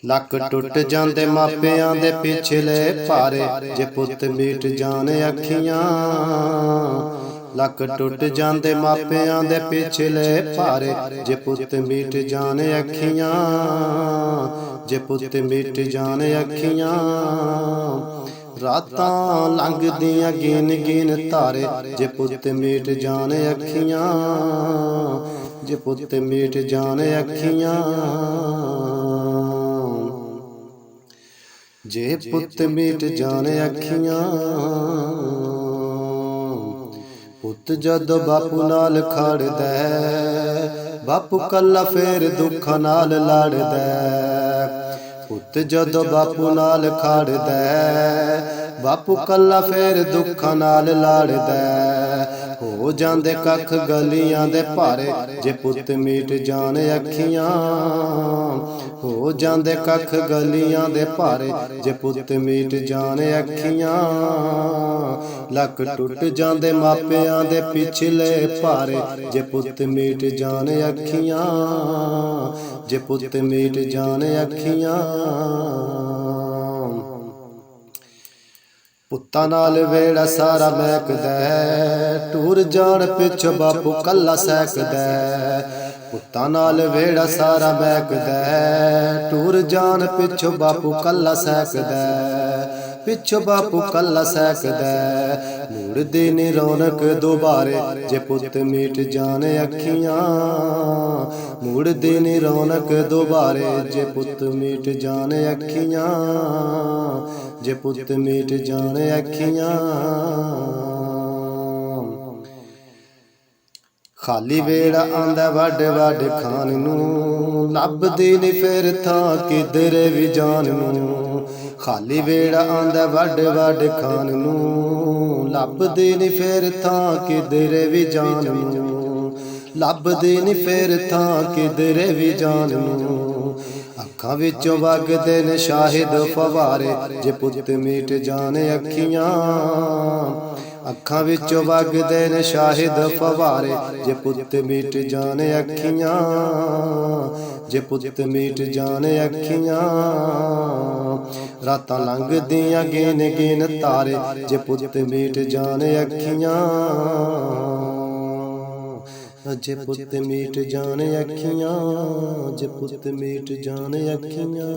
ਲੱਕ ਟੁੱਟ ਜਾਂਦੇ ਮਾਪਿਆਂ ਦੇ ਪਿਛਲੇ ਭਾਰੇ, ਜੇ ਪੁੱਤ ਮੀਟ ਜਾਣ ਅੱਖੀਆਂ। ਲੱਕ ਟੁੱਟ ਜਾਂਦੇ ਮਾਪਿਆਂ ਦੇ ਪਿਛਲੇ ਭਾਰੇ, ਜੇ ਪੁੱਤ ਮੀਟ ਜਾਣ ਅੱਖੀਆਂ। ਜੇ ਪੁੱਤ ਮੀਟ ਜਾਣ ਅੱਖੀਆਂ। ਰਾਤਾਂ ਲੰਘਦੀਆਂ ਗਿਣ ਗਿਣ ਤਾਰੇ, ਜੇ ਪੁੱਤ ਮੀਟ ਜਾਣ ਅੱਖੀਆਂ। ਜੇ ਪੁੱਤ ਮੀਟ ਜਾਣ ਅੱਖੀਆਂ। ਜੇ ਪੁੱਤ ਮੀਟ ਜਾਣ ਅੱਖੀਆਂ। ਪੁੱਤ ਜਦੋਂ ਬਾਪੂ ਨਾਲ ਖੜਦਾ, ਬਾਪੂ ਕੱਲਾ ਫੇਰ ਦੁੱਖਾਂ ਨਾਲ ਲੜਦਾ। ਪੁੱਤ ਜਦੋਂ ਬਾਪੂ ਨਾਲ ਖੜਦਾ, ਬਾਪੂ ਕੱਲਾ ਫੇਰ ਦੁੱਖਾਂ ਨਾਲ ਲੜਦਾ। ਹੋ ਜਾਂਦੇ ਕੱਖ ਗਲੀਆਂ ਦੇ ਭਾਰੇ, ਜੇ ਪੁੱਤ ਮੀਟ ਜਾਣ ਅੱਖੀਆਂ। ਹੋ ਜਾਂਦੇ ਕੱਖ ਗਲੀਆਂ ਦੇ ਭਾਰੇ, ਜੇ ਪੁੱਤ ਮੀਟ ਜਾਣ ਅੱਖੀਆਂ। ਲੱਕ ਟੁੱਟ ਜਾਂਦੇ ਮਾਪਿਆਂ ਦੇ ਪਿਛਲੇ ਭਾਰੇ, ਜੇ ਪੁੱਤ ਮੀਟ ਜਾਣ ਅੱਖੀਆਂ। ਜੇ ਪੁੱਤ ਮੀਟ ਜਾਣ ਅੱਖੀਆਂ। ਪੁੱਤਾਂ ਨਾਲ ਵੇੜਾ ਸਾਰਾ ਮਹਿਕਦਾ, ਟੁਰ ਜਾਣ ਪਿੱਛੋਂ ਬਾਪੂ ਕੱਲਾ ਸਹਿਕਦਾ। ਪੁੱਤਾਂ ਨਾਲ ਵੇੜਾ ਸਾਰਾ ਮਹਿਕਦਾ, ਟੁਰ ਜਾਣ ਪਿੱਛੋਂ ਬਾਪੂ ਕੱਲਾ ਸਹਿਕਦਾ। ਪਿੱਛੋਂ ਬਾਪੂ ਕੱਲਾ ਸਹਿਕਦਾ। ਮੁੜਦੀ ਨੀ ਰੌਣਕ ਦੁਬਾਰੇ, ਜੇ ਪੁੱਤ ਮੀਟ ਜਾਣ ਅੱਖੀਆਂ। ਮੁੜਦੀ ਨੀ ਰੌਣਕ ਦੁਬਾਰੇ, ਜੇ ਪੁੱਤ ਮੀਟ ਜਾਣ ਅੱਖੀਆਂ। ਜੇ ਪੁੱਤ ਮੀਟ ਜਾਣ ਅੱਖੀਆਂ। ਖਾਲੀ ਵੇੜਾ ਆਂਦਾ ਵੱਡ ਵੱਡ ਖਾਣ ਨੂੰ, ਲੱਭਦੀ ਨੀ ਫੇਰ ਥਾਂ ਕਿਧਰੇ ਵੀ ਜਾਣ ਨੂੰ। ਖਾਲੀ ਵੇੜਾ ਆਂਦਾ ਵੱਡ ਵੱਡ ਖਾਣ ਨੂੰ, ਲੱਭਦੀ ਨੀ ਫੇਰ ਥਾਂ ਕਿਧਰੇ ਵੀ ਜਾਣ ਨੂੰ। ਲੱਭਦੀ ਨੀ ਫੇਰ ਥਾਂ ਕਿਧਰੇ ਵੀ ਜਾਣ ਨੂੰ। ਅੱਖਾਂ ਵਿੱਚੋਂ ਵਗਦੇ ਨੇ ਸ਼ਾਹਿਦ ਫਵਾਰੇ, ਜੇ ਪੁੱਤ ਮੀਟ ਜਾਣ ਅੱਖੀਆਂ। ਅੱਖਾਂ ਵਿੱਚੋਂ ਵਗਦੇ ਨੇ ਸ਼ਾਹਿਦ ਫਵਾਰੇ, ਜੇ ਪੁੱਤ ਮੀਟ ਜਾਣ ਅੱਖੀਆਂ। ਜੇ ਪੁੱਤ ਮੀਟ ਜਾਣ ਅੱਖੀਆਂ। ਰਾਤਾਂ ਲੰਘਦੀਆਂ ਗਿਣ ਗਿਣ ਤਾਰੇ, ਜੇ ਪੁੱਤ ਮੀਟ ਜਾਣ ਅੱਖੀਆਂ। ਜੇ ਪੁੱਤ ਮੀਟ ਜਾਣ ਅੱਖੀਆਂ। ਜੇ ਪੁੱਤ ਮੀਟ ਜਾਣ ਅੱਖੀਆਂ।